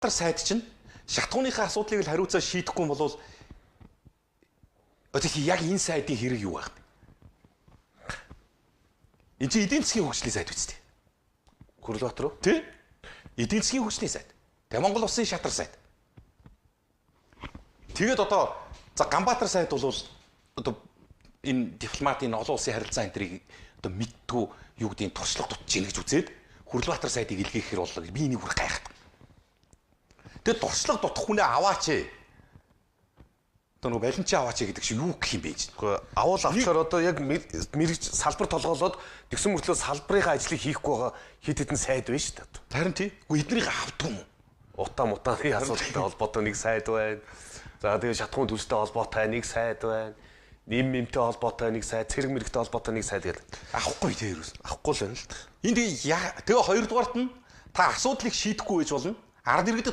Ганбаатар сайд чинь шатгууныхаа асуудлыг л хариуцаа шийдэхгүй юм бол одоо яг энэ сайдын хэрэг юу байх вэ? Энэ чинь эдийн засгийн хөгжлийн сайд үстэй. Хүрлбаатар уу? Тий? Эдийн засгийн хөгжлийн сайд. Тэгээ Монгол улсын шатар сайд. Тэгээд одоо за Ганбаатар сайд бол одоо энэ дипломатын олон улсын харилцаа энтрийг одоо мэдтгүү юу гэдгийг туршлага дутж ийн гэж үзээд Хүрлбаатар сайдыг илгээхээр бол би энийг бүр гайхах. Тэгээд туршлага дутах хүнээ аваач ээ. Одоо нөгөө баленчи аваач гэдэг шиг юу гэх юм бэ гэж. Гэхдээ авал авчаар одоо яг мэрэгч салбар толгоолоод тэгсэн мөртлөө салбарын ажлыг хийхгүй байгаа хэд хэдэн сайд байна шүү дээ. Харин тий. Үгүй эднийг авдаг юм уу? Утааны асуудалтай холбоотой нэг сайд байна. За тэгээ шатхуун төлстэй холбоотой нэг сайд байна. Нэммэмтэй холбоотой нэг сайд, цэрэг мэрэгтэй холбоотой нэг сайд гэдэг. Авахгүй тий ерөөс. Авахгүй л байна л да. Энд тэгээ хоёрдугаарт нь та асуудлыг шийдэхгүй байж болно. Ард иргэдэд